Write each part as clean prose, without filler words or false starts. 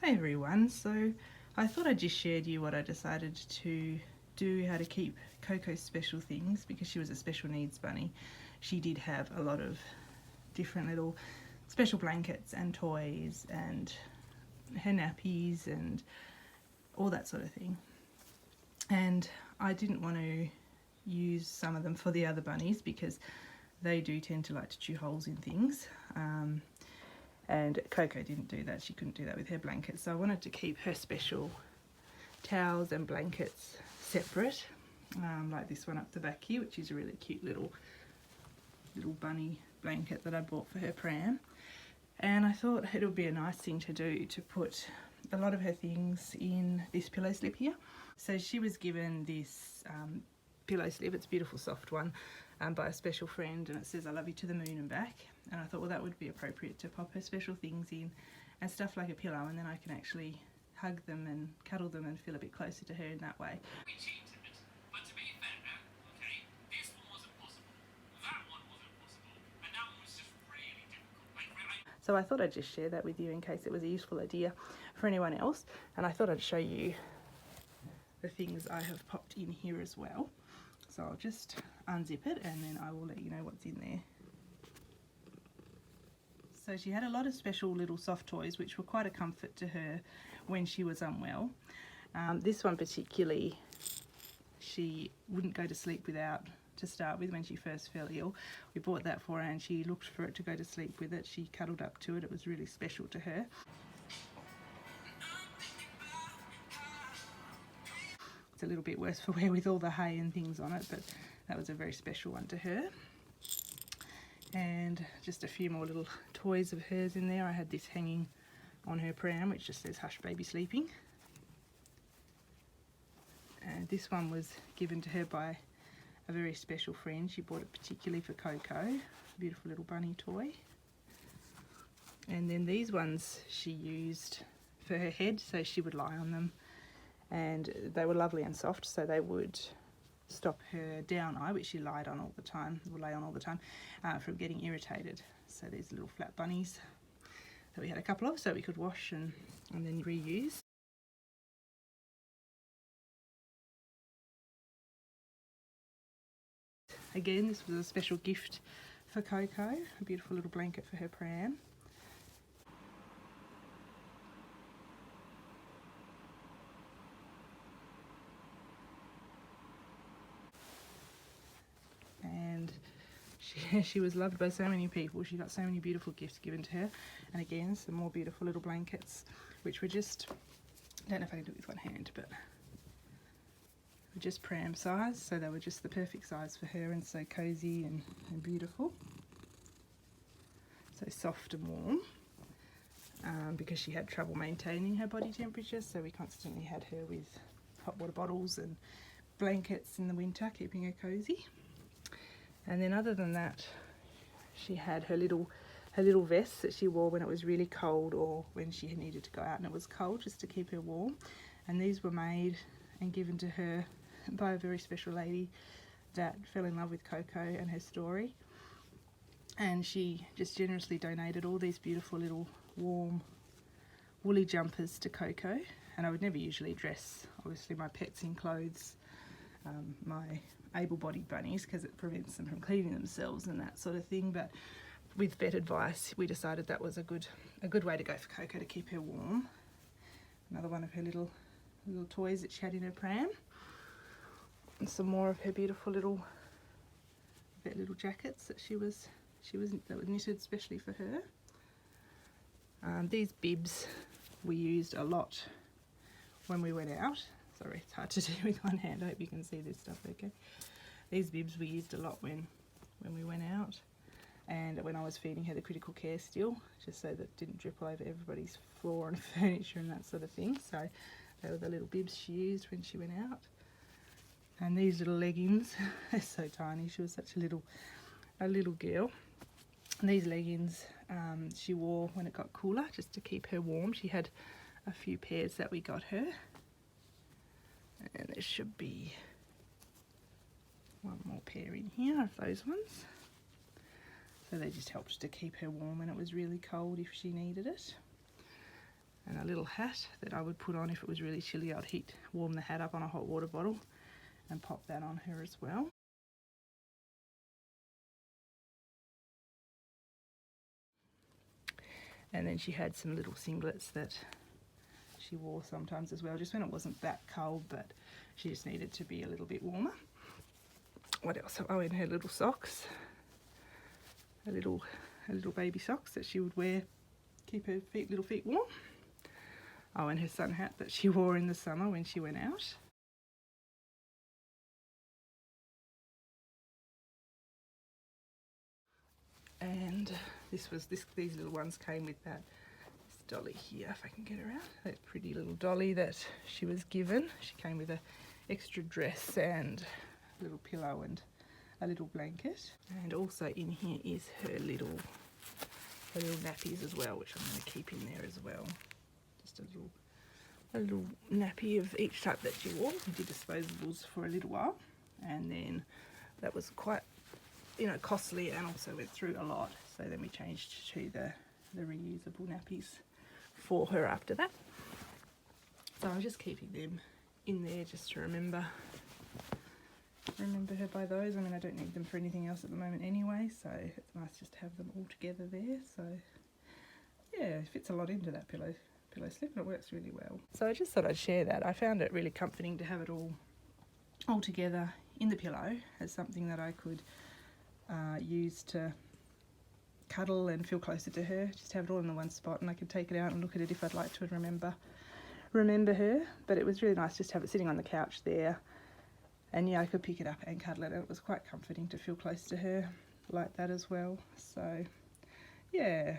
Hey everyone, so I thought I just shared you what I decided to do, how to keep Coco's special things, because she was a special needs bunny. She did have a lot of different little special blankets and toys and her nappies and all that sort of thing. And I didn't want to use some of them for the other bunnies because they do tend to like to chew holes in things. And Coco didn't do that. She couldn't do that with her blankets. So I wanted to keep her special towels and blankets separate, like this one up the back here, which is a really cute little bunny blanket that I bought for her pram. And I thought it would be a nice thing to do to put a lot of her things in this pillow slip here. So she was given this pillow slip, it's a beautiful soft one, by a special friend, and it says "I love you to the moon and back." And I thought, well, that would be appropriate to pop her special things in and stuff like a pillow, and then I can actually hug them and cuddle them and feel a bit closer to her in that way. We cheated, but to be fair, okay, this one wasn't possible, that one wasn't possible, and that one was just really difficult. So I thought I'd just share that with you in case it was a useful idea for anyone else, and I thought I'd show you the things I have popped in here as well. So I'll just unzip it and then I will let you know what's in there. So she had a lot of special little soft toys which were quite a comfort to her when she was unwell. This one particularly, she wouldn't go to sleep without to start with when she first fell ill. We bought that for her and she looked for it to go to sleep with it. She cuddled up to it. It was really special to her. It's a little bit worse for wear with all the hay and things on it, but that was a very special one to her. And just a few more little toys of hers in there. I had this hanging on her pram which just says "Hush Baby Sleeping." And this one was given to her by a very special friend. She bought it particularly for Coco. A beautiful little bunny toy. And then these ones she used for her head, so she would lie on them. And they were lovely and soft, so they would stop her down eye, which she lied on all the time, or lay on all the time, from getting irritated. So these little flat bunnies that we had a couple of, so we could wash and then reuse. Again, this was a special gift for Coco, a beautiful little blanket for her pram. And she was loved by so many people. She got so many beautiful gifts given to her. And again, some more beautiful little blankets, which were just, I don't know if I can do it with one hand, but were just pram size. So they were just the perfect size for her and so cozy and beautiful. So soft and warm. Because she had trouble maintaining her body temperature, so we constantly had her with hot water bottles and blankets in the winter, keeping her cozy. And then other than that, she had her little vests that she wore when it was really cold or when she needed to go out and it was cold, just to keep her warm. And these were made and given to her by a very special lady that fell in love with Coco and her story. And she just generously donated all these beautiful little warm woolly jumpers to Coco. And I would never usually dress, obviously, my pets in clothes, my able-bodied bunnies, because it prevents them from cleaning themselves and that sort of thing. But with vet advice, we decided that was a good way to go for Coco to keep her warm. Another one of her little toys that she had in her pram, and some more of her beautiful little jackets that that were knitted especially for her. These bibs we used a lot when we went out. Sorry, it's hard to do with one hand. I hope you can see this stuff okay. These bibs we used a lot when we went out, and when I was feeding her the critical care still, just so that it didn't drip all over everybody's floor and furniture and that sort of thing. So they were the little bibs she used when she went out. And these little leggings, they're so tiny. She was such a little girl. And these leggings she wore when it got cooler, just to keep her warm. She had a few pairs that we got her. And there should be one more pair in here of those ones. So they just helped to keep her warm when it was really cold if she needed it. And a little hat that I would put on if it was really chilly. I'd warm the hat up on a hot water bottle and pop that on her as well. And then she had some little singlets that she wore sometimes as well, just when it wasn't that cold, but she just needed to be a little bit warmer. What else? Oh, and her little socks, her little baby socks that she would wear, keep her little feet warm. Oh, and her sun hat that she wore in the summer when she went out. And these little ones came with this dolly here, if I can get her out. That pretty little dolly that she was given. She came with an extra dress and a little pillow and a little blanket. And also in here is her little nappies as well, which I'm going to keep in there as well. Just a little nappy of each type that she wore. We did disposables for a little while, and then that was quite, costly and also went through a lot. So then we changed to the reusable nappies for her after that. So I'm just keeping them in there just to remember her by those. I mean, I don't need them for anything else at the moment anyway, so it's nice just to have them all together there. So yeah, it fits a lot into that pillow slip and it works really well. So I just thought I'd share that. I found it really comforting to have it all together in the pillow as something that I could use to cuddle and feel closer to her. Just have it all in the one spot, and I could take it out and look at it if I'd like to and remember her. But it was really nice just to have it sitting on the couch there, and yeah, I could pick it up and cuddle it. It was quite comforting to feel close to her like that as well. So yeah,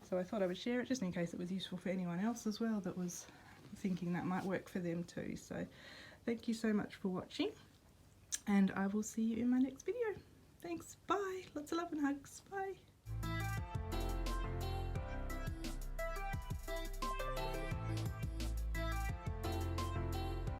so I thought I would share it just in case it was useful for anyone else as well that was thinking that might work for them too. So thank you so much for watching, and I will see you in my next video. Thanks, bye, lots of love and hugs, bye.